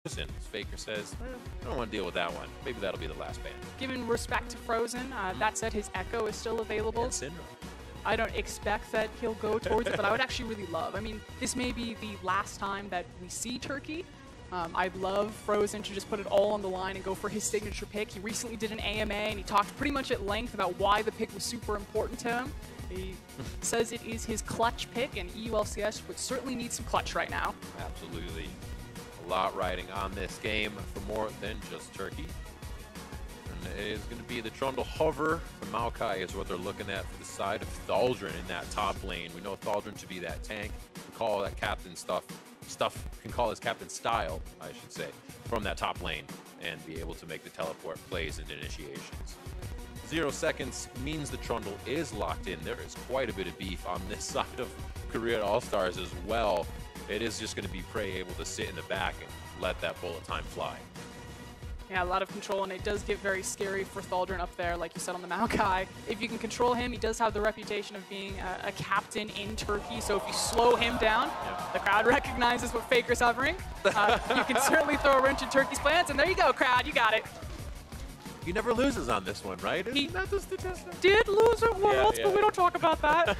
Frozen. Faker says, I don't want to deal with that one. Maybe that'll be the last ban. Given respect to Frozen, that said, his Echo is still available. And Syndrome. I don't expect that he'll go towards it, but I would actually really love. I mean, this may be the last time that we see Turkey. I'd love Frozen to just put it all on the line and go for his signature pick. He recently did an AMA, and he talked pretty much at length about why the pick was super important to him. He says it is his clutch pick, and EULCS would certainly need some clutch right now. Absolutely. A lot riding on this game for more than just Turkey. And it is going to be the Trundle hover. The Maokai is what they're looking at for the side of Thaldrn in that top lane. We know Thaldrn to be that tank. We call that captain stuff can call his captain style, I should say, from that top lane and be able to make the teleport plays and initiations. 0 seconds means the Trundle is locked in. There is quite a bit of beef on this side of Korea All-Stars as well. It is just going to be Prey able to sit in the back and let that bullet time fly. Yeah, a lot of control, and it does get very scary for Thaldrn up there, like you said on the Maokai. If you can control him, he does have the reputation of being a captain in Turkey, so if you slow him down, the crowd recognizes what Faker's hovering. You can certainly throw a wrench in Turkey's plans, and there you go, crowd, you got it. He never loses on this one, right? He Isn't that the statistic? did lose at Worlds, Yeah. but we don't talk about that.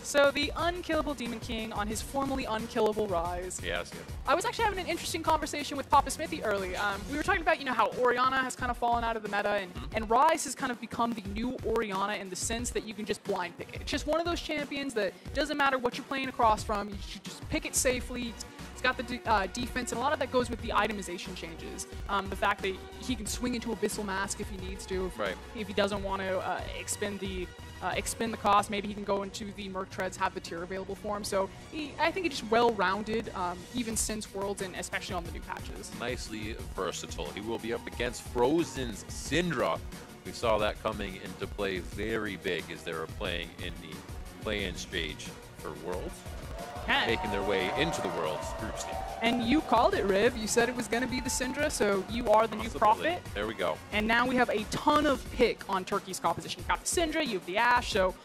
So the unkillable Demon King on his formerly unkillable Rise. Yes. I was actually having an interesting conversation with Papa Smithy early. We were talking about, how Orianna has kind of fallen out of the meta, and Rise has kind of become the new Orianna in the sense that you can just blind pick it. It's just one of those champions that doesn't matter what you're playing across from, you should just pick it safely. It's got the defense, and a lot of that goes with the itemization changes. The fact that he can swing into Abyssal Mask if he needs to. If he doesn't want to expend the cost, maybe he can go into the Merc Treads, have the tier available for him. So I think he's just well-rounded, even since Worlds, and especially on the new patches. Nicely versatile. He will be up against Frozen's Syndra. We saw that coming into play very big as they were playing in the play-in stage for Worlds. Making their way into the World's group stage. And you called it, Riv. You said it was going to be the Syndra, so you are the new prophet. There we go. And now we have a ton of pick on Turkey's composition. You've got the Syndra, you have the Ashe, so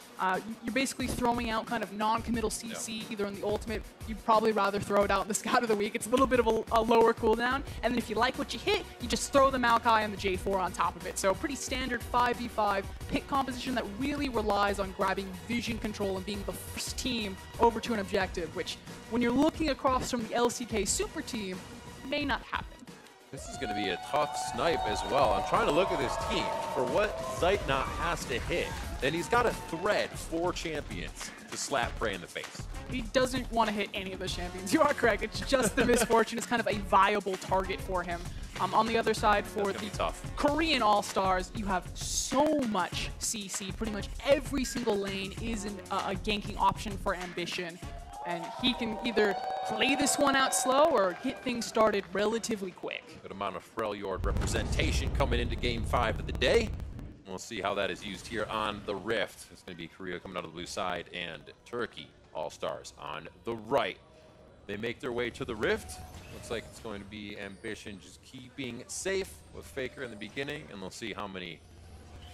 you're basically throwing out kind of non-committal CC, either in the ultimate. You'd probably rather throw it out in the Scout of the Week. It's a little bit of a lower cooldown. And then if you like what you hit, you just throw the Maokai and the J4 on top of it. So pretty standard 5v5 pick composition that really relies on grabbing vision control and being the first team over to an objective, which when you're looking across from the LCK super team, may not happen. This is going to be a tough snipe as well. I'm trying to look at this team. For what Zeitnot has to hit, then he's got to thread 4 champions to slap Prey in the face. He doesn't want to hit any of those champions. You are correct. It's just the Misfortune is kind of a viable target for him. On the other side, for the Korean All-Stars, you have so much CC. Pretty much every single lane is a ganking option for Ambition. And he can either play this one out slow or get things started relatively quick. Good amount of Freljord representation coming into Game 5 of the day. We'll see how that is used here on the Rift. It's going to be Korea coming out of the blue side and Turkey All-Stars on the right. They make their way to the Rift. Looks like it's going to be Ambition just keeping safe with Faker in the beginning, and they'll see how many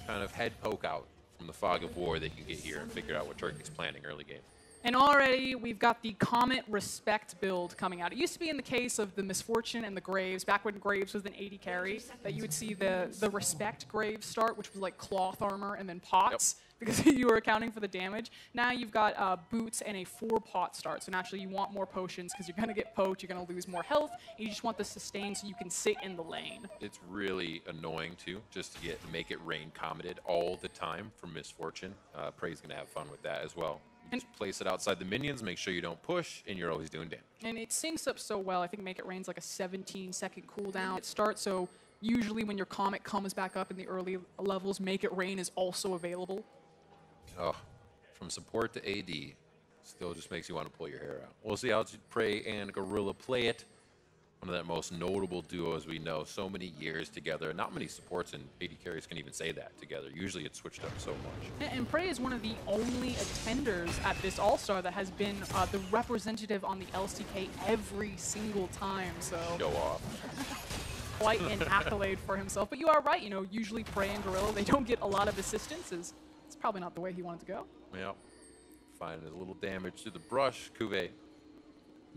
kind of head poke out from the fog of war they can get here and figure out what Turkey's planning early game. And already we've got the Comet Respect build coming out. It used to be in the case of the Misfortune and the Graves, back when Graves was an 80 carry, that you would see the Respect Graves start, which was like cloth armor and then pots, because you were accounting for the damage. Now you've got boots and a 4-pot start. So naturally you want more potions because you're going to get poked, you're going to lose more health, and you just want the sustain so you can sit in the lane. It's really annoying too, just to make it rain cometed all the time from Misfortune. Prey's going to have fun with that as well. Just place it outside the minions, make sure you don't push, and you're always doing damage. And it syncs up so well. I think Make It Rain's like a 17-second cooldown. It starts, so usually when your Comet comes back up in the early levels, Make It Rain is also available. Oh, from support to AD, still just makes you want to pull your hair out. We'll see how Prey and Gorilla play it. One of that most notable duos we know, so many years together. Not many supports and AD carries can even say that together. Usually it's switched up so much. And Prey is one of the only attenders at this All-Star that has been the representative on the LCK every single time. So show off. Quite an accolade for himself. But you are right, usually Prey and Gorilla, they don't get a lot of assistance. It's probably not the way he wanted to go. Yep. Finding a little damage to the brush. Cuvée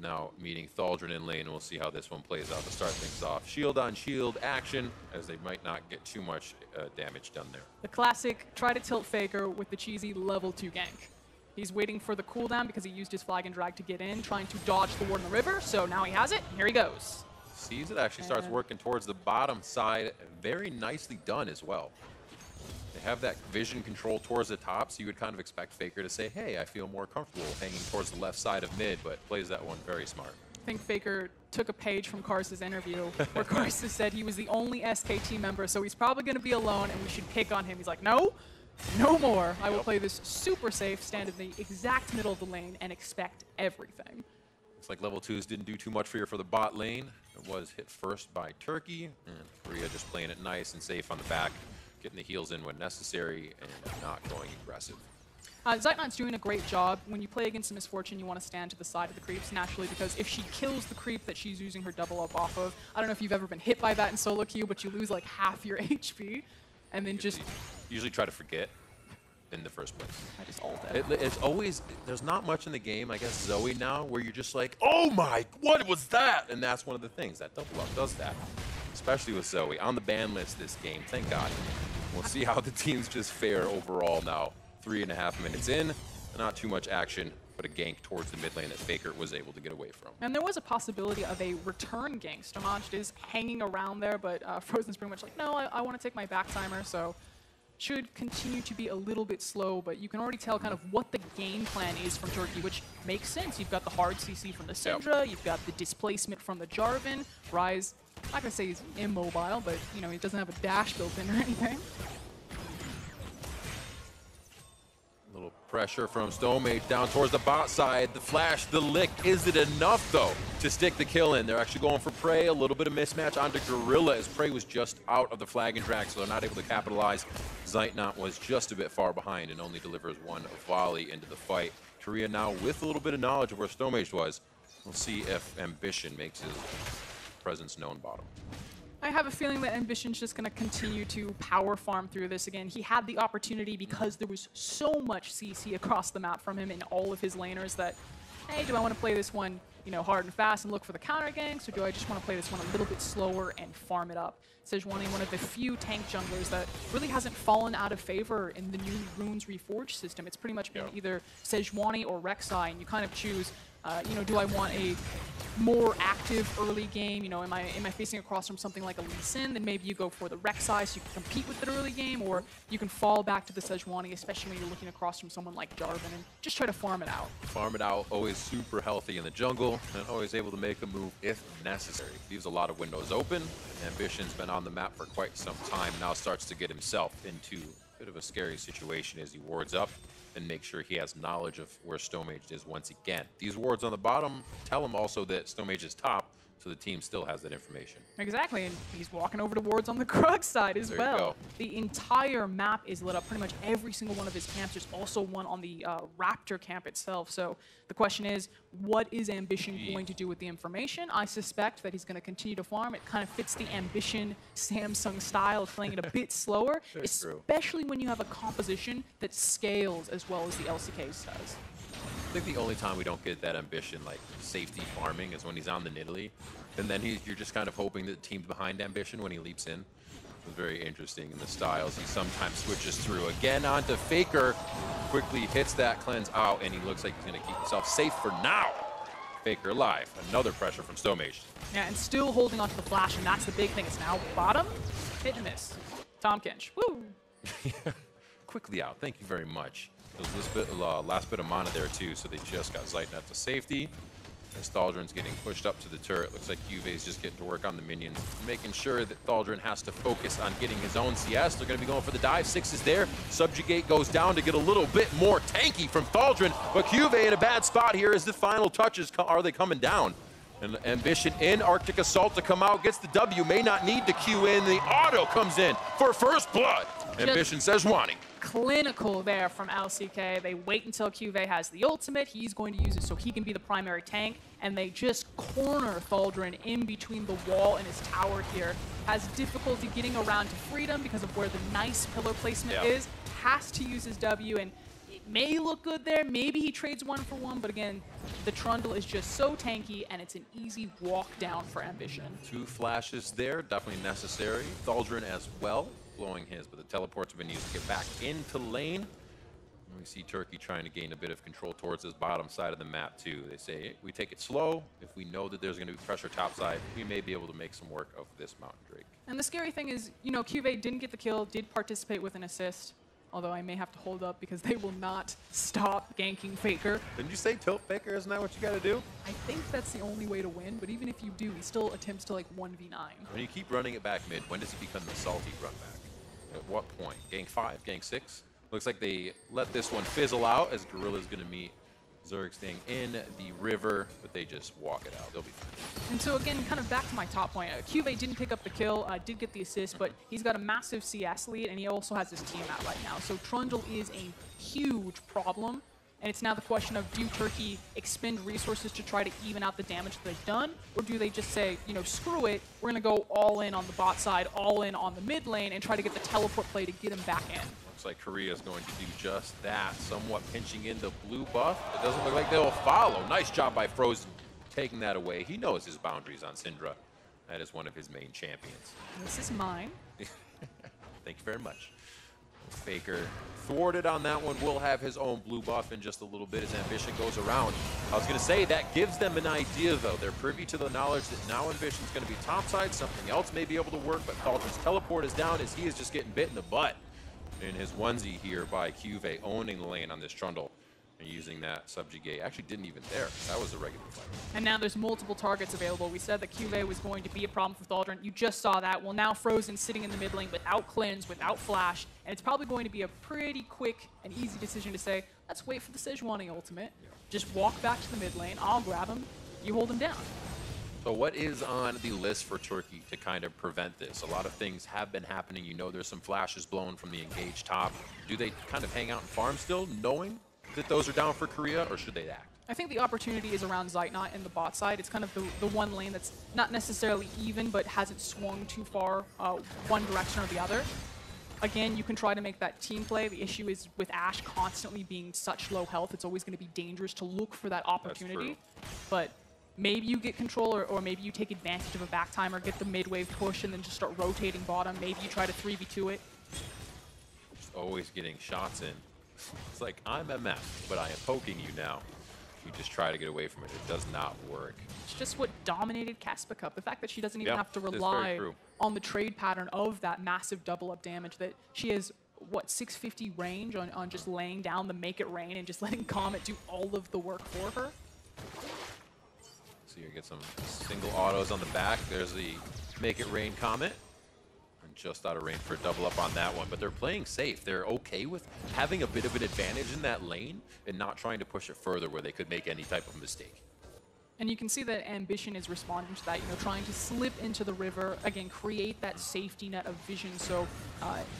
now meeting Thaldron in lane, and we'll see how this one plays out to start things off. Shield on shield action, as they might not get too much damage done there. The classic try to tilt Faker with the cheesy level 2 gank. He's waiting for the cooldown because he used his flag and drag to get in, trying to dodge the ward in the river, so now he has it, and here he goes. Sees it, actually starts working towards the bottom side. Very nicely done as well. They have that vision control towards the top, so you would kind of expect Faker to say, hey, I feel more comfortable hanging towards the left side of mid, but plays that one very smart. I think Faker took a page from Karsa's interview, where Karsa said he was the only SKT member, so he's probably going to be alone, and we should pick on him. He's like, no more. I will play this super safe, stand in the exact middle of the lane, and expect everything. Looks like level 2s didn't do too much for the bot lane. It was hit first by Turkey, and Korea just playing it nice and safe on the back, getting the heals in when necessary, and not going aggressive. Zeitnot's doing a great job. When you play against a Misfortune, you want to stand to the side of the creeps naturally, because if she kills the creep that she's using her double up off of, I don't know if you've ever been hit by that in solo queue, but you lose like half your HP, and then just... Usually try to forget in the first place. I just ult it. It's always, there's not much in the game, I guess Zoe now, where you're just like, oh my, what was that? And that's one of the things, that double up does that. Especially with Zoe, on the ban list this game, thank God. We'll see how the teams just fare overall now. 3.5 minutes in, not too much action, but a gank towards the mid lane that Faker was able to get away from. And there was a possibility of a return gank. Stomach is hanging around there, but Frozen's pretty much like, no, I want to take my back timer, so should continue to be a little bit slow, but you can already tell kind of what the game plan is from Turkey, which makes sense. You've got the hard CC from the Syndra, you've got the displacement from the Jarvan. Ryze, I'm not going to say he's immobile, but you know, he doesn't have a dash built in or anything. Little pressure from Stonemage down towards the bot side. The flash, the lick. Is it enough, though, to stick the kill in? They're actually going for Prey. A little bit of mismatch onto Gorilla, as Prey was just out of the flag and drag, so they're not able to capitalize. Zeitnot was just a bit far behind and only delivers one volley into the fight. Korea now with a little bit of knowledge of where Stonemage was. We'll see if Ambition makes his presence known bottom. I have a feeling that Ambition's just going to continue to power farm through this again. He had the opportunity because there was so much CC across the map from him in all of his laners that, hey, do I want to play this one, you know, hard and fast and look for the counter ganks, or do I just want to play this one a little bit slower and farm it up? Sejuani, one of the few tank junglers that really hasn't fallen out of favor in the new Runes Reforged system. It's pretty much been either Sejuani or Rek'Sai, and you kind of choose, you know, do I want a more active early game? You know, am I facing across from something like a Lee Sin? Then maybe you go for the Rek'Sai so you can compete with it early game, or you can fall back to the Sejuani, especially when you're looking across from someone like Jarvan, and just try to farm it out. Farm it out, always super healthy in the jungle, and always able to make a move if necessary. Leaves a lot of windows open. Ambition's been on the map for quite some time, now starts to get himself into a bit of a scary situation as he wards up and make sure he has knowledge of where Stonemage is once again. These wards on the bottom tell him also that Stonemage is top, so the team still has that information. Exactly, and he's walking over to wards on the Krug side as There well. you go. The entire map is lit up, pretty much every single one of his camps. There's also one on the Raptor camp itself. So the question is, what is Ambition going to do with the information? I suspect that he's going to continue to farm. It kind of fits the Ambition Samsung style of playing it a bit slower, especially when you have a composition that scales as well as the LCKs does. I think the only time we don't get that Ambition, like safety farming, is when he's on the Nidalee. And then you're just kind of hoping that the team's behind Ambition when he leaps in. It's very interesting in the styles. He sometimes switches through again onto Faker. Quickly hits that cleanse out, and he looks like he's going to keep himself safe for now. Faker alive. Another pressure from Stonemage. Yeah, and still holding onto the flash, and that's the big thing. It's now bottom, hit and miss. Tom Kinch. Woo! Quickly out. Thank you very much. There was last bit of mana there too, so they just got Zeitnot to safety. As Thaldron's getting pushed up to the turret, looks like Juve's just getting to work on the minions, making sure that Thaldron has to focus on getting his own CS. They're going to be going for the dive. 6 is there. Subjugate goes down to get a little bit more tanky from Thaldron, but Juve in a bad spot here as the final touches are they coming down. And Ambition in, Arctic Assault to come out, gets the W, may not need to queue in. The auto comes in for first blood. Ambition Sejuani. Clinical there from LCK. They wait until QV has the ultimate. He's going to use it so he can be the primary tank, and they just corner Thaldron in between the wall and his tower here. Has difficulty getting around to freedom because of where the nice pillar placement is. Has to use his W, and it may look good there. Maybe he trades 1 for 1, but again, the Trundle is just so tanky, and it's an easy walk down for Ambition. 2 flashes there, definitely necessary. Thaldron as well, blowing his, but the teleports have been used to get back into lane. And we see Turkey trying to gain a bit of control towards this bottom side of the map too. They say, hey, we take it slow. If we know that there's going to be pressure topside, we may be able to make some work of this Mountain Drake. And the scary thing is, you know, Cuvée didn't get the kill, did participate with an assist, although I may have to hold up because they will not stop ganking Faker. Didn't you say tilt Faker? Isn't that what you got to do? I think that's the only way to win, but even if you do, he still attempts to like 1v9. When you keep running it back mid, when does it become the salty run back? At what point? Gang 5, gang 6? Looks like they let this one fizzle out as Gorilla's going to meet Zerg staying in the river, but they just walk it out. They'll be fine. And so again, kind of back to my top point, Cuvée didn't pick up the kill, did get the assist, but he's got a massive CS lead, and he also has his team out right now. So Trundle is a huge problem, and it's now the question of, do Turkey expend resources to try to even out the damage that they've done, or do they just say, you know, screw it, we're going to go all in on the bot side, all in on the mid lane, and try to get the teleport play to get him back in? Looks like Korea is going to do just that, somewhat pinching in the blue buff. It doesn't look like they'll follow. Nice job by Frozen taking that away. He knows his boundaries on Syndra. That is one of his main champions. This is mine. Thank you very much. Faker thwarted on that one. Will have his own blue buff in just a little bit as Ambition goes around. I was going to say that gives them an idea, though. They're privy to the knowledge that now Ambition's going to be topside. Something else may be able to work, but Thaldron's teleport is down as he is just getting bit in the butt in his onesie here by Cuvée, owning the lane on this Trundle and using that subjugate. Actually didn't even there. That was a regular fight. And now there's multiple targets available. We said that Cuvée was going to be a problem for Thaldron. You just saw that. Well, now Frozen sitting in the mid lane without cleanse, without flash, and it's probably going to be a pretty quick and easy decision to say, let's wait for the Sejuani ultimate. Just walk back to the mid lane. I'll grab him. You hold him down. So what is on the list for Turkey to kind of prevent this? A lot of things have been happening. You know, there's some flashes blown from the engaged top. Do they kind of hang out and farm still, knowing that those are down for Korea, or should they act? I think the opportunity is around Zeitnot in the bot side. It's kind of the one lane that's not necessarily even, but hasn't swung too far one direction or the other. Again, you can try to make that team play. The issue is with Ashe constantly being such low health, it's always going to be dangerous to look for that opportunity. But maybe you get control, or maybe you take advantage of a back timer, get the mid-wave push, and then just start rotating bottom. Maybe you try to 3v2 it. Just always getting shots in. It's like, I'm MF, but I am poking you now. You just try to get away from it. It does not work. It's just what dominated Caspa Cup. The fact that she doesn't even have to rely on the trade pattern of that massive double-up damage, that she has, what, 650 range on just laying down the make it rain and just letting Comet do all of the work for her. So you get some single autos on the back. There's the make it rain Comet. And just out of range for a double up on that one. But they're playing safe. They're okay with having a bit of an advantage in that lane and not trying to push it further where they could make any type of mistake. And you can see that Ambition is responding to that, you know, trying to slip into the river, again, create that safety net of vision so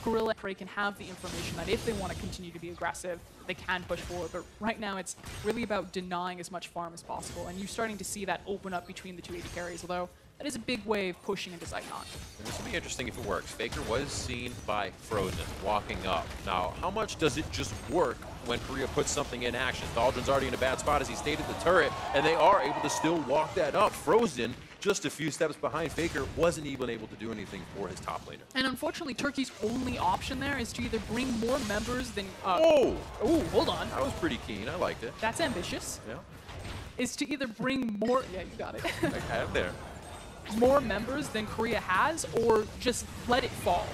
Gorilla and Prey can have the information that if they want to continue to be aggressive, they can push forward. But right now, it's really about denying as much farm as possible. And you're starting to see that open up between the two AD carries, although that is a big wave pushing into Zeitnot. And this will be interesting if it works. Faker was seen by Frozen walking up. Now, how much does it just work when Korea puts something in action? Thaldron's already in a bad spot as he stayed at the turret, and they are able to still walk that up. Frozen, just a few steps behind Faker, wasn't even able to do anything for his top laner. And unfortunately, Turkey's only option there is to either bring more members than... Oh, hold on. That was pretty keen. I liked it. That's ambitious. Yeah. Is to either bring more... Yeah, you got it. I had it there. More members than Korea has, or just let it fall.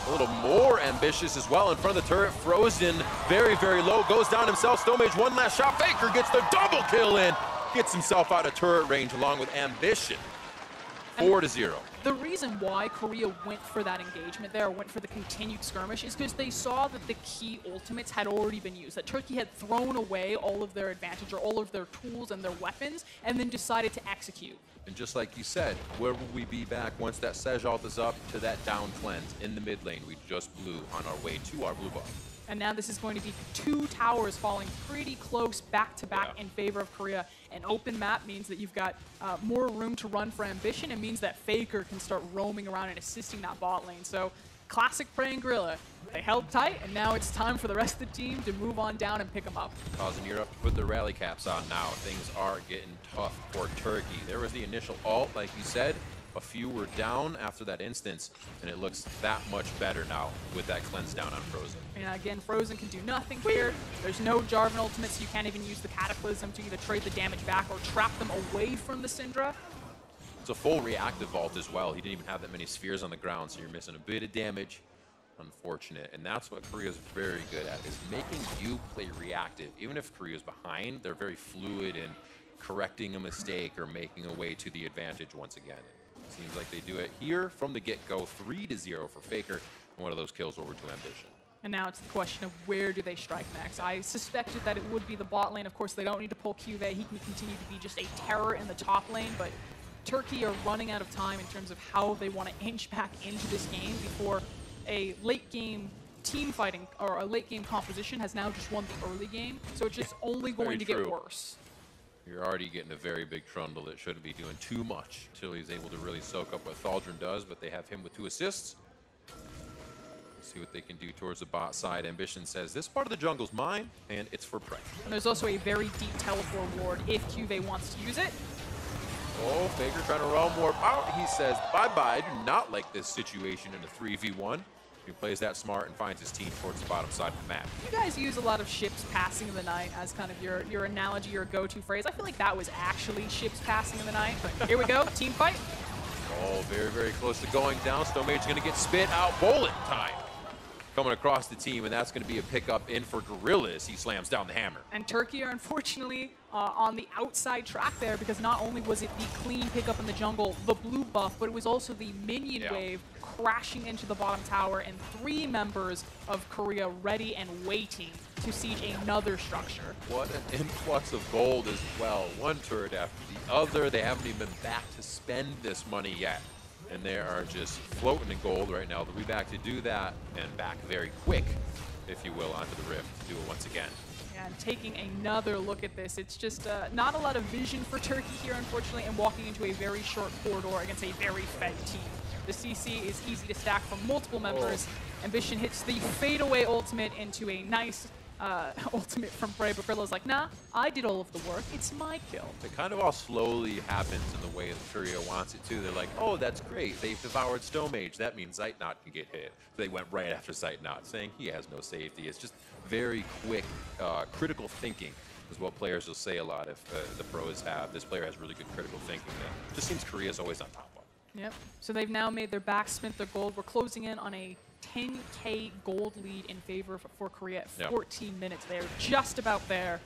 A little more ambitious as well in front of the turret. Frozen, very, very low, goes down himself. Stonemage, one last shot. Faker gets the double kill in. Gets himself out of turret range along with Ambition. 4-0. The reason why Korea went for that engagement there, or went for the continued skirmish, is because they saw that the key ultimates had already been used, that Turkey had thrown away all of their advantage or all of their tools and their weapons, and then decided to execute. And just like you said, where will we be back once that Sej ult is up to that down cleanse in the mid lane we just blew on our way to our blue buff? And now this is going to be two towers falling pretty close back-to-back in favor of Korea. An open map means that you've got more room to run for Ambition. It means that Faker can start roaming around and assisting that bot lane. So classic Prey and Gorilla. They held tight, and now it's time for the rest of the team to move on down and pick them up. Causing Europe to put their rally caps on now. Things are getting tough for Turkey. There was the initial ult, like you said. A few were down after that instance, and it looks that much better now with that cleanse down on Frozen. And again, Frozen can do nothing here. There's no Jarvan ultimate, so you can't even use the Cataclysm to either trade the damage back or trap them away from the Syndra. It's a full reactive vault as well. He didn't even have that many spheres on the ground, so you're missing a bit of damage. Unfortunate. And that's what Korea's very good at, is making you play reactive. Even if Korea's behind, they're very fluid in correcting a mistake or making a way to the advantage once again. It seems like they do it here from the get-go. 3-0 for Faker, and one of those kills over to Ambition. And now it's the question of where do they strike next. I suspected that it would be the bot lane. Of course, they don't need to pull QV. He can continue to be just a terror in the top lane, but Turkey are running out of time in terms of how they want to inch back into this game before a late game team fighting or a late game composition has now just won the early game. So it's just only going to get worse. You're already getting a very big Trundle that shouldn't be doing too much until he's able to really soak up what Thaldrun does, but they have him with 2 assists. Let's see what they can do towards the bot side. Ambition says, this part of the jungle's mine, and it's for prey. And there's also a very deep teleport ward if QV wants to use it. Oh, Faker trying to roll more out. He says, bye-bye. I do not like this situation in a 3v1. He plays that smart and finds his team towards the bottom side of the map. You guys use a lot of ships passing in the night as kind of your analogy, your go-to phrase. I feel like that was actually ships passing in the night. But here we go, team fight. Oh, very, very close to going down. Stonemage's going to get spit out. Bullet time coming across the team, and that's going to be a pickup in for Gorillas. He slams down the hammer. And Turkey are unfortunately on the outside track there, because not only was it the clean pickup in the jungle, the blue buff, but it was also the minion wave crashing into the bottom tower, and 3 members of Korea ready and waiting to siege another structure. What an influx of gold as well. One turret after the other. They haven't even been back to spend this money yet. And they are just floating in gold right now. They'll be back to do that, and back very quick, if you will, onto the Rift to do it once again. And taking another look at this, it's just not a lot of vision for Turkey here, unfortunately, and walking into a very short corridor against a very fed team. The CC is easy to stack from multiple members. Ambition hits the fadeaway ultimate into a nice ultimate from Bray, but Brilla's like, nah, I did all of the work. It's my kill. It kind of all slowly happens in the way that Korea wants it to. They're like, oh, that's great. They've devoured Stonemage. That means Zeitnot can get hit. So they went right after Zeitnot, saying he has no safety. It's just very quick, critical thinking is what players will say a lot if the pros have. This player has really good critical thinking. That just seems Korea's always on top of. Yep. So they've now made their back spent their gold. We're closing in on a 10K gold lead in favor for Korea at 14 minutes. They're just about there.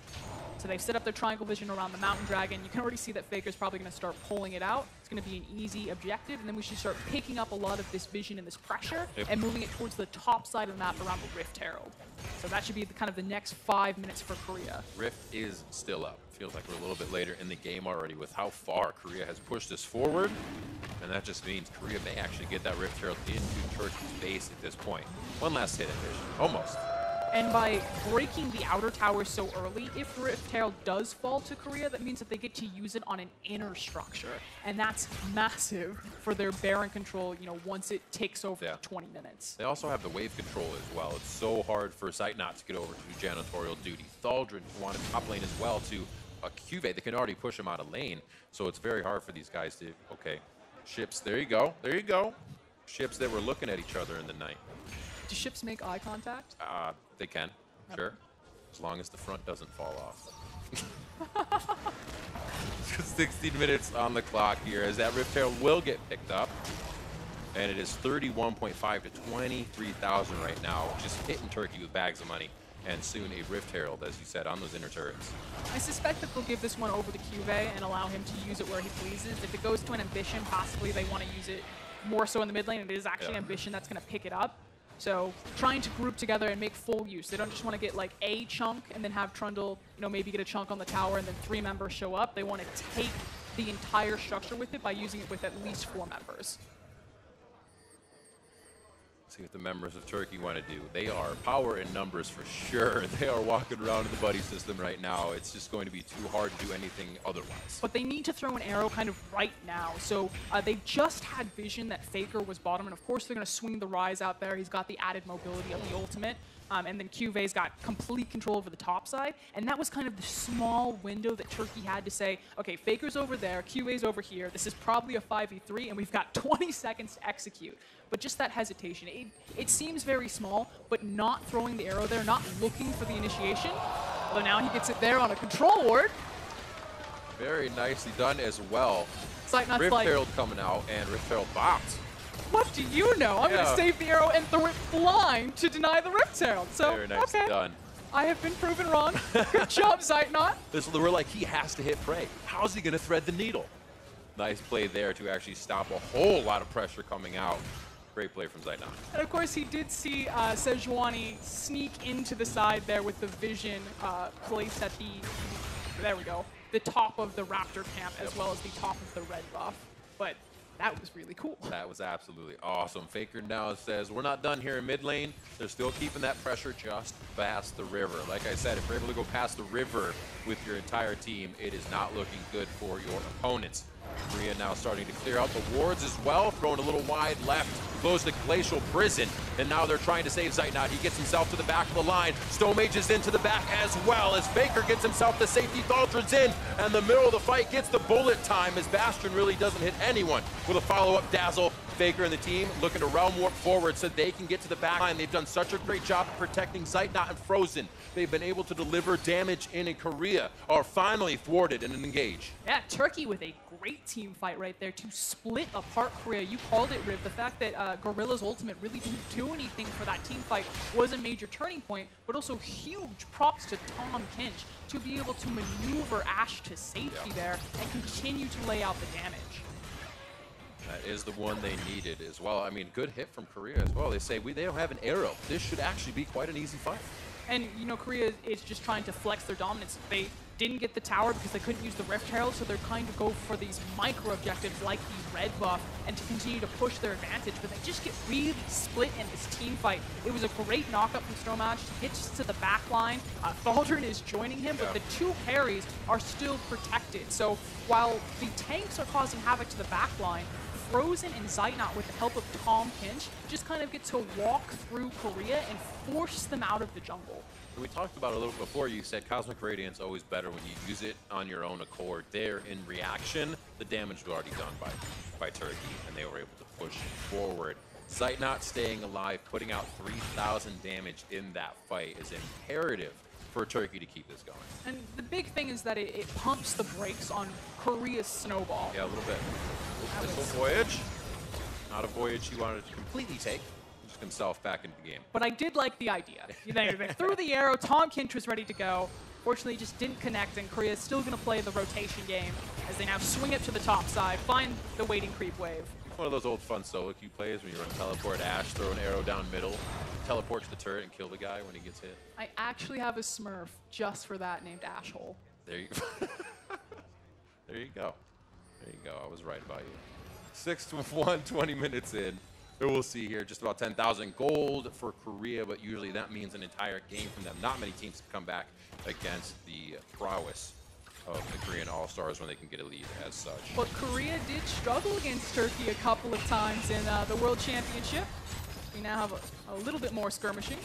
So they've set up their triangle vision around the Mountain Dragon. You can already see that Faker's probably going to start pulling it out. It's going to be an easy objective, and then we should start picking up a lot of this vision and this pressure and moving it towards the top side of the map around the Rift Herald. So that should be the kind of the next 5 minutes for Korea. Rift is still up. Feels like we're a little bit later in the game already with how far Korea has pushed us forward. And that just means Korea may actually get that Rift Herald into Turkey's base at this point. One last hit, almost. And by breaking the outer tower so early, if Rift Herald does fall to Korea, that means that they get to use it on an inner structure. And that's massive for their Baron control, you know, once it takes over 20 minutes. They also have the wave control as well. It's so hard for Zeitnot to get over to do janitorial duty. Thaldrun wanted top lane as well to a QV. They can already push him out of lane. So it's very hard for these guys to, ships, there you go, there you go. Ships that were looking at each other in the night. Do ships make eye contact? They can, sure. As long as the front doesn't fall off. 16 minutes on the clock here as that Rift Herald will get picked up. And it is 31.5 to 23,000 right now, just hitting Turkey with bags of money. And soon a Rift Herald, as you said, on those inner turrets. I suspect that they'll give this one over to QV and allow him to use it where he pleases. If it goes to an Ambition, possibly they want to use it more so in the mid lane. It is actually Ambition that's going to pick it up. So trying to group together and make full use. They don't just want to get like a chunk and then have Trundle, you know, maybe get a chunk on the tower and then 3 members show up. They want to take the entire structure with it by using it with at least 4 members. See what the members of Turkey want to do. They are power in numbers for sure. They are walking around in the buddy system right now. It's just going to be too hard to do anything otherwise. But they need to throw an arrow kind of right now. So they just had vision that Faker was bottom, and of course they're going to swing the Rise out there. He's got the added mobility of the ultimate. And then QV's got complete control over the top side. And that was kind of the small window that Turkey had to say, okay, Faker's over there, QV's over here. This is probably a 5v3, and we've got 20 seconds to execute. But just that hesitation. It seems very small, but not throwing the arrow there, not looking for the initiation. Although now he gets it there on a control ward. Very nicely done as well. Rift Herald coming out, and Rift Herald bombed. What do you know? I'm going to save the arrow and throw it blind to deny the Rift Herald. So, very nicely done. I have been proven wrong. Good job, Zeitnot. We're like, he has to hit prey. How's he going to thread the needle? Nice play there to actually stop a whole lot of pressure coming out. Great play from Zeitnot. And of course, he did see Sejuani sneak into the side there with the vision placed at there we go, the top of the Raptor camp as well as the top of the red buff. But that was really cool. That was absolutely awesome. Faker now says, we're not done here in mid lane. They're still keeping that pressure just past the river. Like I said, if you're able to go past the river with your entire team, it is not looking good for your opponents. Korea now starting to clear out the wards as well, throwing a little wide left, close to Glacial Prison, and now they're trying to save Zeitnot. He gets himself to the back of the line. Stomage is into the back as well as Faker gets himself the safety. Thaldron's in, and the middle of the fight gets the bullet time as Bastion really doesn't hit anyone. With a follow-up dazzle, Faker and the team looking to realm warp forward so they can get to the back line. They've done such a great job of protecting Zeitnot and Frozen. They've been able to deliver damage in Korea, are finally thwarted and engage. Yeah, Turkey with a great team fight right there to split apart Korea. You called it, Riv. The fact that Gorilla's ultimate really didn't do anything for that team fight was a major turning point, but also huge props to Tom Kinch to be able to maneuver Ashe to safety there and continue to lay out the damage. That is the one they needed as well. I mean, good hit from Korea as well. They say they don't have an arrow. This should actually be quite an easy fight. And, you know, Korea is just trying to flex their dominance. They didn't get the tower because they couldn't use the Rift Herald, so they're trying to go for these micro objectives like the red buff and to continue to push their advantage, but they just get really split in this team fight. It was a great knockup from Stromage. He hits to the back line. Thaldron is joining him, but the two parries are still protected. So while the tanks are causing havoc to the back line, Frozen and Zeitnot, with the help of Tom Kinch, just kind of get to walk through Korea and force them out of the jungle. We talked about it a little before. You said Cosmic Radiance always better when you use it on your own accord. There, in reaction, the damage was already done by Turkey, and they were able to push forward. Zeitnot staying alive, putting out 3,000 damage in that fight is imperative for Turkey to keep this going. And the big thing is that it pumps the brakes on Korea's snowball. Yeah, a little bit. Missile voyage. Not a voyage he wanted to completely take. Just himself back into the game. But I did like the idea. They threw the arrow, Tom Kinch was ready to go. Fortunately, just didn't connect, and Korea is still going to play the rotation game as they now swing it to the top side, find the waiting creep wave. One of those old fun solo queue plays when you run teleport Ashe, throw an arrow down middle, teleport to the turret and kill the guy when he gets hit. I actually have a Smurf just for that named Ashhole. There you go. There you go. There you go. I was right about you. 6-1, 20 minutes in. We'll see here just about 10,000 gold for Korea, but usually that means an entire game from them. Not many teams can come back against the prowess of the Korean All-Stars when they can get a lead as such. But Korea did struggle against Turkey a couple of times in the World Championship. We now have a little bit more skirmishing.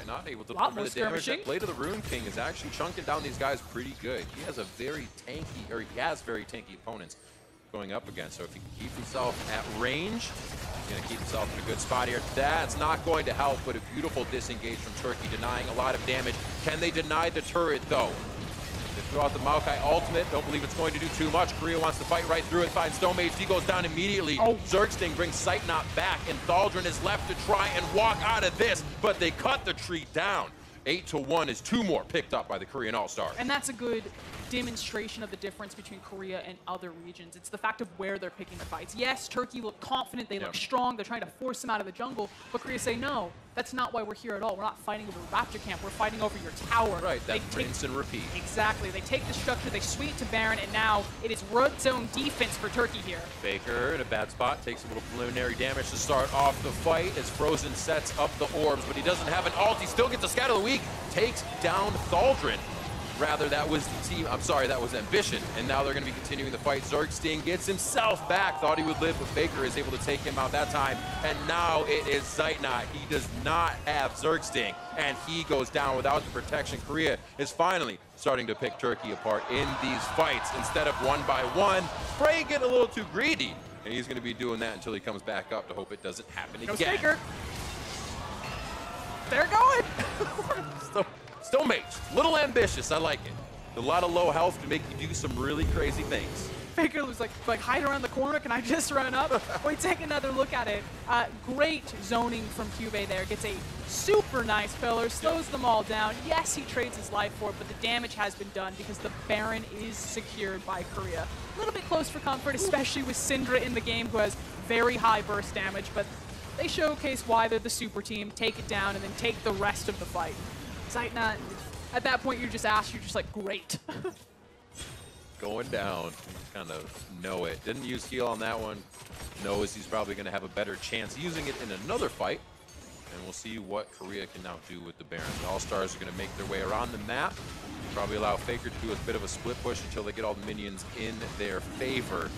Not able to deliver the damage. That Blade of the Rune King is actually chunking down these guys pretty good. He has a very tanky, or he has very tanky opponents going up against. So if he can keep himself at range, he's going to keep himself in a good spot here. That's not going to help, but a beautiful disengage from Turkey, denying a lot of damage. Can they deny the turret, though? They throw out the Maokai ultimate. Don't believe it's going to do too much. Korea wants to fight right through it. Finds Stomage. He goes down immediately. Zergsting brings Zeitnot back, and Thaldron is left to try and walk out of this, but they cut the tree down. 8-1 is 2 more picked up by the Korean All-Stars. And that's a good demonstration of the difference between Korea and other regions. It's the fact of where they're picking the fights. Yes, Turkey look confident, they look strong, they're trying to force them out of the jungle, but Korea say, no, that's not why we're here at all. We're not fighting over Raptor Camp, we're fighting over your tower. Right, that rinse and repeat. Exactly, they take the structure, they sweep to Baron, and now it is red zone defense for Turkey here. Faker in a bad spot, takes a little preliminary damage to start off the fight as Frozen sets up the orbs, but he doesn't have an ult. He still gets a scatter of the week, takes down Thaldrin. Rather, that was the team, I'm sorry, that was Ambition, and now they're going to be continuing the fight. Zergsting gets himself back, thought he would live, but Faker is able to take him out that time, and now it is Zeitnot. He does not have Zergsting, and he goes down without the protection. Korea is finally starting to pick Turkey apart in these fights. Instead of one by one, Frey getting a little too greedy, and he's going to be doing that until he comes back up to hope it doesn't happen again. Faker. They're going. Still mage, little ambitious, I like it. A lot of low health to make you do some really crazy things. Faker was like hide around the corner, can I just run up? We take another look at it. Great zoning from Cube there, gets a super nice pillar, slows them all down. Yes, he trades his life for it, but the damage has been done because the Baron is secured by Korea. A little bit close for comfort, especially with Syndra in the game, who has very high burst damage, but they showcase why they're the super team, take it down, and then take the rest of the fight. Zeitnot, at that point, you're just like, great. Going down, you kind of know it. Didn't use heal on that one. Knows he's probably going to have a better chance using it in another fight. And we'll see what Korea can now do with the Baron. The All-Stars are going to make their way around the map. Probably allow Faker to do a bit of a split push until they get all the minions in their favor.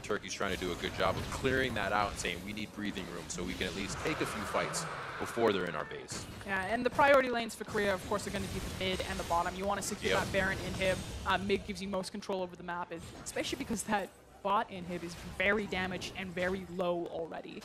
Turkey's trying to do a good job of clearing that out and saying we need breathing room so we can at least take a few fights before they're in our base. Yeah, and the priority lanes for Korea, of course, are going to be the mid and the bottom. You want to secure that Baron inhib. Mid gives you most control over the map, especially because that bot inhib is very damaged and very low already.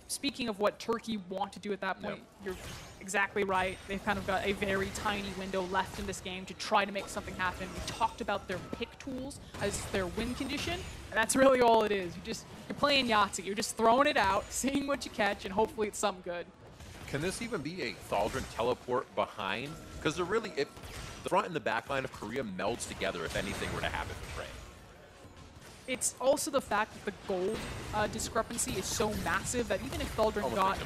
Speaking of what Turkey want to do at that point, you're exactly right. They've kind of got a very tiny window left in this game to try to make something happen. We talked about their pick tools as their win condition, and that's really all it is. You're playing Yahtzee. You're just throwing it out, seeing what you catch, and hopefully it's something good. Can this even be a Thaldrin teleport behind? Because they're really, if the front and the back line of Korea melds together if anything were to happen to Frey. It's also the fact that the gold discrepancy is so massive that even if Thaldrin got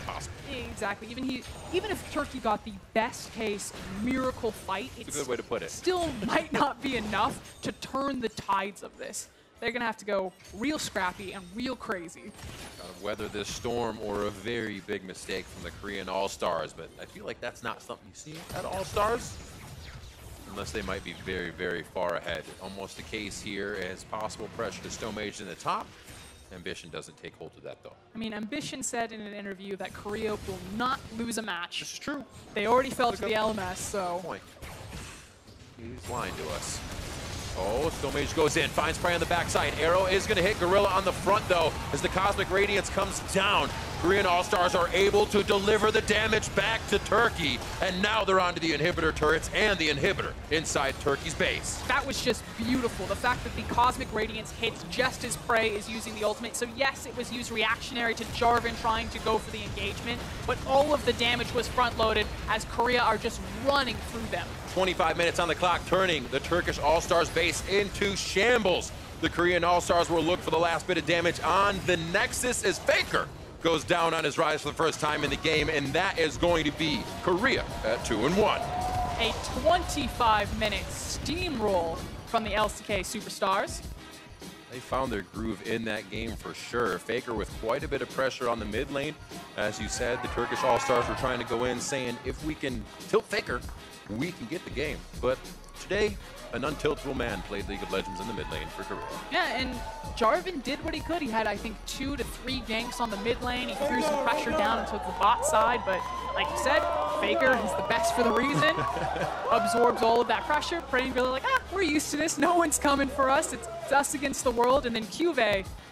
exactly, even if Turkey got the best case miracle fight, it's a good way to put it. Still might not be enough to turn the tides of this. They're gonna have to go real scrappy and real crazy. Gotta weather this storm or a very big mistake from the Korean All-Stars, but I feel like that's not something you see at All-Stars. Unless they might be very, very far ahead. Almost the case here as possible pressure to Stone Mage in the top. Ambition doesn't take hold of that, though. I mean, Ambition said in an interview that Korea will not lose a match. This is true. They already fell to the LMS, so... Point. He's lying to us. Oh, Stone Mage goes in, finds Prey on the backside. Arrow is going to hit Gorilla on the front, though, as the Cosmic Radiance comes down. Korean All-Stars are able to deliver the damage back to Turkey, and now they're onto the inhibitor turrets and the inhibitor inside Turkey's base. That was just beautiful. The fact that the Cosmic Radiance hits just as Prey is using the ultimate. So yes, it was used reactionary to Jarvan trying to go for the engagement, but all of the damage was front-loaded as Korea are just running through them. 25 minutes on the clock, turning the Turkish All-Stars base into shambles. The Korean All-Stars will look for the last bit of damage on the Nexus as Faker goes down on his rise for the first time in the game, and that is going to be Korea at 2-1. A 25-minute steamroll from the LCK Superstars. They found their groove in that game for sure. Faker with quite a bit of pressure on the mid lane. As you said, the Turkish All-Stars were trying to go in saying, if we can tilt Faker, we can get the game. But today, an untiltable man played League of Legends in the mid lane for Korea. Yeah, and Jarvan did what he could. He had, I think, 2 to 3 ganks on the mid lane. He threw some pressure down into the bot side, but like you said, Faker is the best for the reason. Absorbs all of that pressure. Praying really like, we're used to this. No one's coming for us. It's us against the world. And then Cube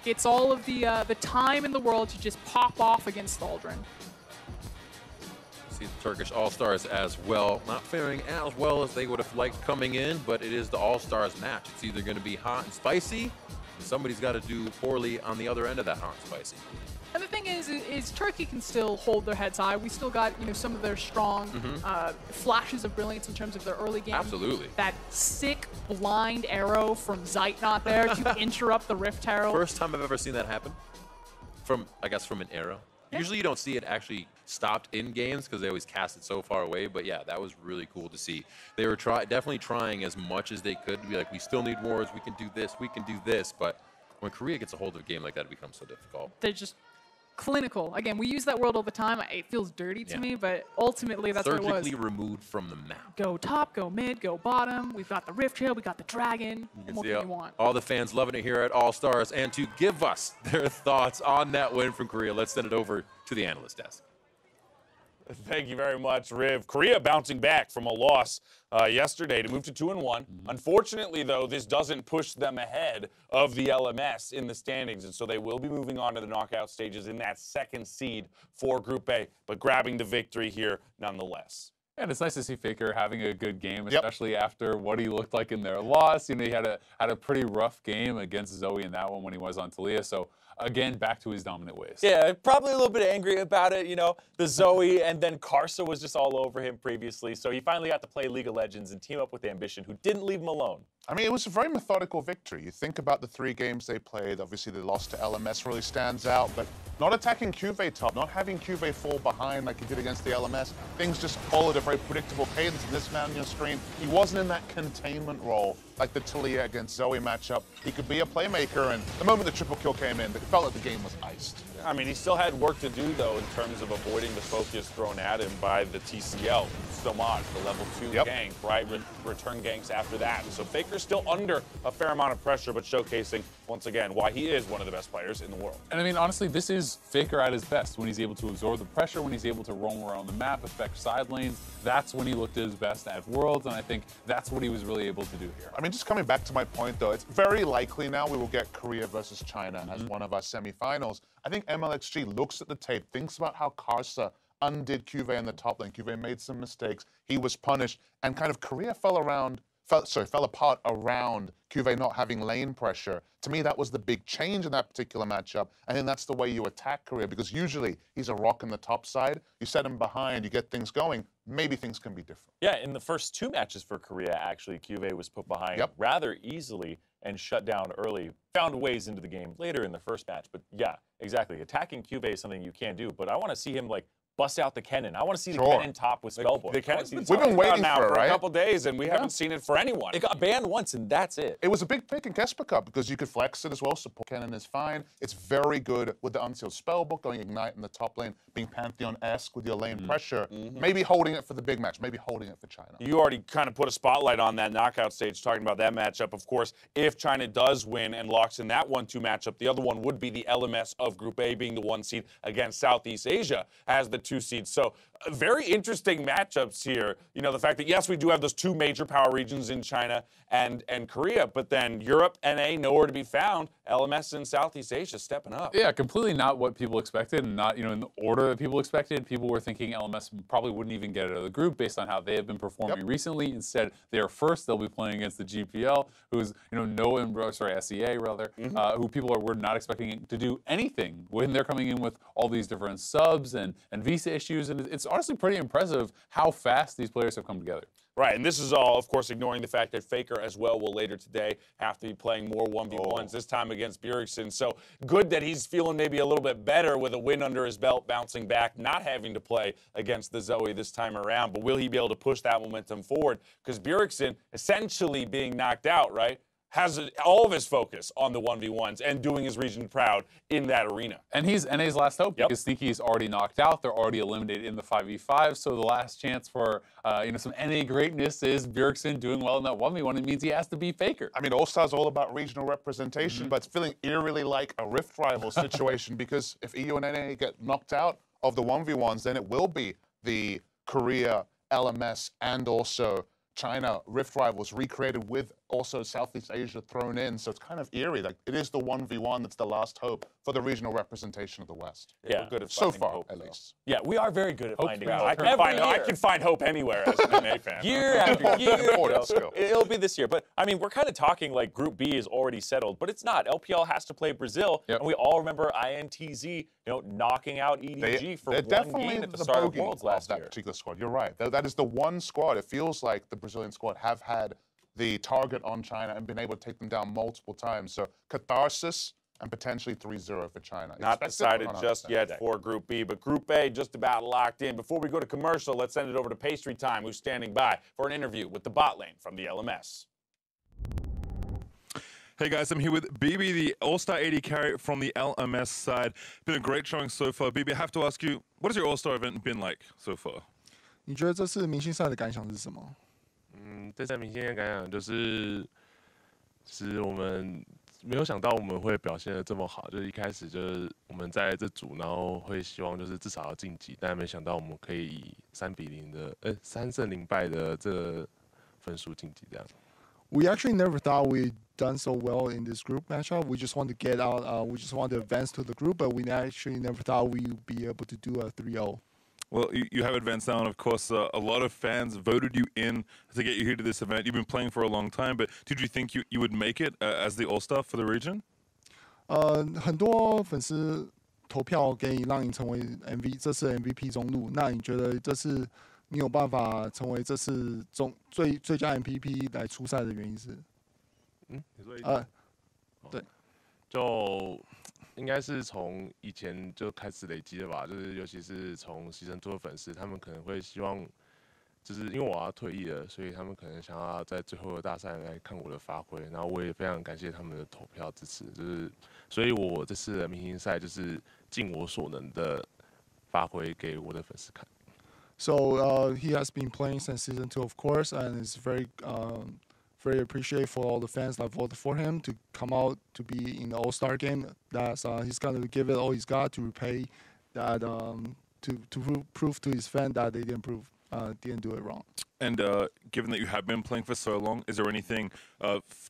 gets all of the time in the world to just pop off against Thaldrin. See the Turkish All-Stars as well. Not faring as well as they would have liked coming in, but it is the All-Stars match. It's either going to be hot and spicy, somebody's got to do poorly on the other end of that hot and spicy. And the thing is Turkey can still hold their heads high. We still got, some of their strong flashes of brilliance in terms of their early game. Absolutely. That sick blind arrow from Zeitnot there to interrupt the Rift Herald. First time I've ever seen that happen. I guess from an arrow. Yeah. Usually you don't see it actually stopped in games because they always cast it so far away. But yeah, that was really cool to see. They were definitely trying as much as they could to be like, we still need wars. We can do this. We can do this. But when Korea gets a hold of a game like that, it becomes so difficult. They're just clinical. Again, we use that word all the time. It feels dirty to me, but ultimately that's what it was. Surgically removed from the map. Go top, go mid, go bottom. We've got the Rift Trail, we got the Dragon. What can you want? All the fans loving it here at All Stars. And to give us their thoughts on that win from Korea, let's send it over to the analyst desk. Thank you very much, Riv. Korea bouncing back from a loss yesterday to move to 2-1. Unfortunately, though, this doesn't push them ahead of the LMS in the standings, and so they will be moving on to the knockout stages in that second seed for Group A, but grabbing the victory here nonetheless. And it's nice to see Faker having a good game, especially after what he looked like in their loss. He had a pretty rough game against Zoe in that one when he was on Talia. So again, back to his dominant ways. Yeah, probably a little bit angry about it. The Zoe and then Karsa was just all over him previously. So he finally got to play League of Legends and team up with Ambition, who didn't leave him alone. I mean, it was a very methodical victory. You think about the 3 games they played. Obviously, the loss to LMS really stands out, but not attacking Cuvée top, not having Cuvée fall behind like he did against the LMS. Things just followed a very predictable cadence. And this man on your screen, he wasn't in that containment role like the Talia against Zoe matchup. He could be a playmaker, and the moment the triple kill came in, it felt like the game was iced. I mean, he still had work to do, though, in terms of avoiding the focus thrown at him by the TCL, Somad, the level 2 gank, right? Return ganks after that. So Faker's still under a fair amount of pressure, but showcasing, once again, why he is one of the best players in the world. And I mean, honestly, this is Faker at his best, when he's able to absorb the pressure, when he's able to roam around the map, affect side lanes. That's when he looked at his best at Worlds, and I think that's what he was really able to do here. I mean, just coming back to my point, though, it's very likely now we will get Korea versus China as one of our semifinals. I think MLXG looks at the tape, thinks about how Karsa undid Cuvée in the top lane. Cuvée made some mistakes. He was punished, and kind of Korea fell apart around Cuvée not having lane pressure. To me, that was the big change in that particular matchup. I think that's the way you attack Korea, because usually he's a rock in the top side. You set him behind, you get things going. Maybe things can be different. Yeah, in the first 2 matches for Korea, actually, Cuvée was put behind rather easily and shut down early. Found ways into the game later in the first match. But yeah, exactly. Attacking Cuvée is something you can't do. But I want to see him, bust out the cannon. I want to see the cannon top with Spellboy. We've been waiting for a couple days, and we haven't seen it for anyone. It got banned once, and that's it. It was a big pick in Kesper Cup because you could flex it as well. Support cannon is fine. It's very good with the unsealed spellbook, going Ignite in the top lane, being Pantheon-esque with your lane pressure. Maybe holding it for the big match, maybe holding it for China. You already kind of put a spotlight on that knockout stage, talking about that matchup. Of course, if China does win and locks in that 1-2 matchup, the other one would be the LMS of Group A being the 1 seed against Southeast Asia as the 2 seed. So very interesting matchups here. The fact that, yes, we do have those 2 major power regions in China and Korea, but then Europe, NA, nowhere to be found. LMS in Southeast Asia stepping up. Yeah, completely not what people expected, and not, in the order that people expected. People were thinking LMS probably wouldn't even get out of the group based on how they have been performing recently. Instead, they are first. They'll be playing against the GPL, who's, SEA rather, who people were not expecting to do anything when they're coming in with all these different subs and visa issues. And it's honestly pretty impressive how fast these players have come together. Right, and this is all, of course, ignoring the fact that Faker as well will later today have to be playing more 1v1s, this time against Bjergsen. So good that he's feeling maybe a little bit better with a win under his belt, bouncing back, not having to play against the Zoe this time around. But will he be able to push that momentum forward? Because Bjergsen essentially being knocked out, right, has all of his focus on the 1v1s and doing his region proud in that arena. And he's NA's last hope because Sneaky is already knocked out. They're already eliminated in the 5v5. So the last chance for some NA greatness is Bjergsen doing well in that 1v1. It means he has to beat Faker. I mean, All-Star's all about regional representation, but it's feeling eerily like a Rift rival situation because if EU and NA get knocked out of the 1v1s, then it will be the Korea, LMS, and also China Rift rivals recreated with also Southeast Asia thrown in. So it's kind of eerie. Like it is the 1v1 that's the last hope for the regional representation of the West. Yeah, we're good at So finding far, hope, at though. least. Yeah, we are very good at Hope's finding been hope. returned. I can find hope anywhere as an MMA fan. Year after year. Important skill. It'll be this year. But, I mean, we're kind of talking like Group B is already settled, but it's not. LPL has to play Brazil, Yep. and we all remember INTZ, knocking out EDG for They're one definitely game at the the start of bogey Worlds of last that year. particular squad. You're right. That is the one squad. It feels like the Brazilian squad have had the target on China and been able to take them down multiple times. So catharsis and potentially 3-0 for China. Not Expected, decided but not just 100% yet today. for Group B, but Group A just about locked in. Before we go to commercial, let's send it over to Pastry Time, who's standing by for an interview with the bot lane from the LMS. Hey guys, I'm here with BB, the All-Star 80 carry from the LMS side. Been a great showing so far. BB, I have to ask you, what has your All-Star event been like so far? 你觉得这次明星赛的感想是什么？这次明星的感想就是，其实我们没有想到我们会表现的这么好，就是一开始就是我们在这组，然后会希望就是至少要晋级，但没想到我们可以以3-0的3胜0败的这个分数晋级这样。We actually never thought we'd done so well in this group matchup. We just want to get out. We just want to advance to the group, but we actually never thought we'd be able to do a 3-0. Well, you have advanced now, and of course, a lot of fans voted you in to get you here to this event. You've been playing for a long time, but did you think you would make it as the All-Star for the region? 很多粉丝投票给你，让你成为这次 MVP 中路。那你觉得这次你有办法成为这次最佳 MVP 来出赛的原因是？你说对，就应该是从以前就开始累积的吧，就是尤其是从牺牲的粉丝，他们可能会希望，就是因为我要退役了，所以他们可能想要在最后的大赛来看我的发挥，然后我也非常感谢他们的投票支持，就是所以我这次的明星赛就是尽我所能的发挥给我的粉丝看。So he has been playing since season 2, of course, and is very appreciative for all the fans that voted for him to come out to be in the All-Star game. That's he's gonna give it all he's got to repay that to prove to his fan that they didn't do it wrong. And given that you have been playing for so long, is there anything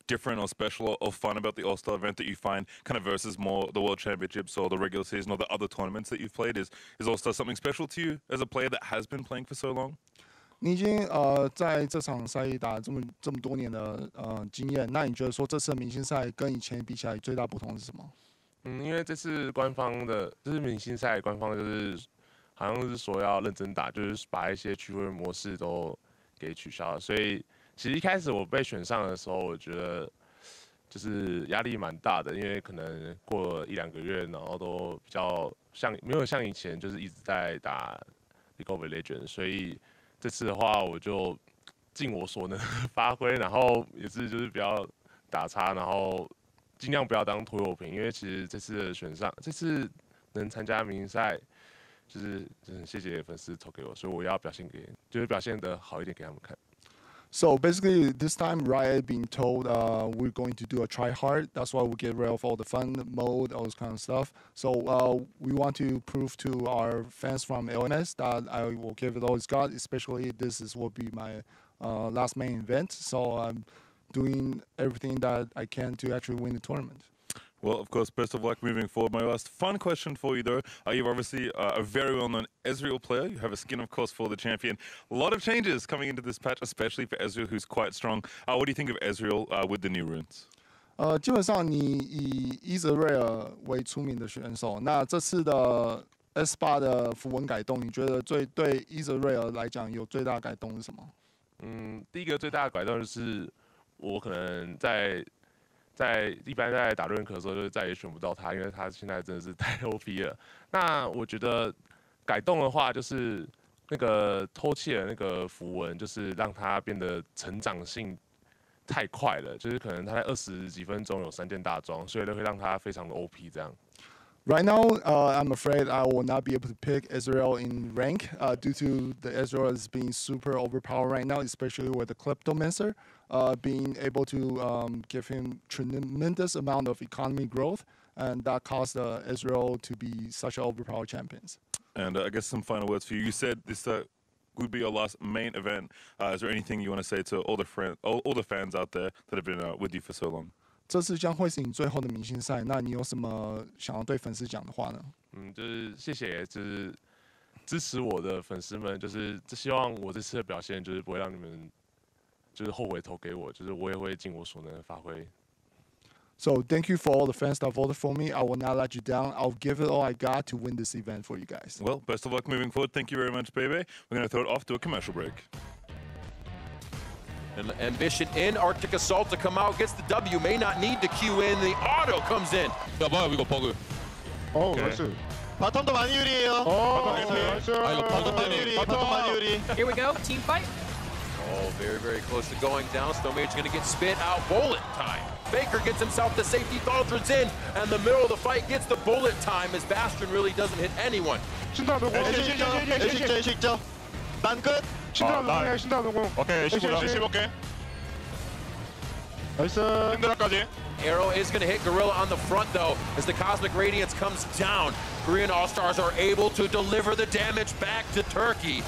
different or special or fun about the All-Star event that you find kind of versus more the World Championships or the regular season or the other tournaments that you've played? Is All-Star something special to you as a player that has been playing for so long? 你已经在这场赛打了这么多年的经验，那你觉得说这次明星赛跟以前比起来最大不同是什么？因为这次官方的，就是明星赛官方就是好像是说要认真打，就是把一些区分模式都给取消了。所以其实一开始我被选上的时候，我觉得就是压力蛮大的，因为可能过了1-2个月，然后都比较没有像以前就是一直在打 League of Legends，所以这次的话我就尽我所能发挥，然后也是就是不要打差，然后尽量不要当拖油瓶，因为其实这次的这次能参加明星赛。就是很谢谢粉丝投给我，所以我要表现得好一点给他们看。So basically, this time Riot being told we're going to do a try hard. That's why we get rid of all the fun mode, all this kind of stuff. So we want to prove to our fans from LMS that I will give it all it's got. Especially this will be my last main event. So I'm doing everything that I can to actually win the tournament. Well, of course, best of luck moving forward. My last fun question for you, though. You're obviously a very well-known Ezreal player. You have a skin, of course, for the champion. A lot of changes coming into this patch, especially for Ezreal, who's quite strong. What do you think of Ezreal with the new runes? 基本上你以伊泽瑞尔为出名的选手，那这次的 S8 的符文改动，你觉得对伊泽瑞尔来讲有最大的改动是什么？第一个最大的改动就是我可能一般在打论克的时候，就再也选不到他，因为他现在真的是太 OP 了。那我觉得改动的话，就是那个偷窃的那个符文，就是让他变得成长性太快了，就是可能他在20几分钟有3件大装，所以会让他非常的 OP 这样。Right now, I'm afraid I will not be able to pick Ezreal in rank due to the Ezreal is being super overpowered right now, especially with the Kleptomancer being able to give him tremendous amount of economy growth, and that caused Ezreal to be such an overpowered champion. And I guess some final words for you. You said this would be your last main event. Is there anything you want to say to all the fans out there that have been with you for so long? 这次将会是你最后的明星赛，那你有什么想要对粉丝讲的话呢？就是谢谢，就是支持我的粉丝们，就是希望我这次的表现就是不会让你们就是后悔投给我，就是我也会尽我所能的发挥。So thank you for all the fans that voted for me. I will not let you down. I'll give it all I got to win this event for you guys. Well, best of luck moving forward. Thank you very much, baby. We're going to throw it off to a commercial break. And Ambition in, Arctic Assault to come out, gets the W, may not need to queue in, the auto comes in. 야, 봐요, 이거 버그. 나이스. 바텀도 많이 유리해요. 나이스. 아, 이거 버그 때문에. 바텀 많이 유리. Here we go, team fight. Oh, very, very close to going down. Snowmage's gonna get spit out. Bullet time. Faker gets himself the safety. Thaldred's in, and the middle of the fight gets the bullet time as Bastion really doesn't hit anyone. 실적. 난 끝. 오케이, 15개. 나이스. 힘들어까지. Arrow is going to hit Gorilla on the front, though, as the Cosmic Radiance comes down. Korean All-Stars are able to deliver the damage back to Turkey.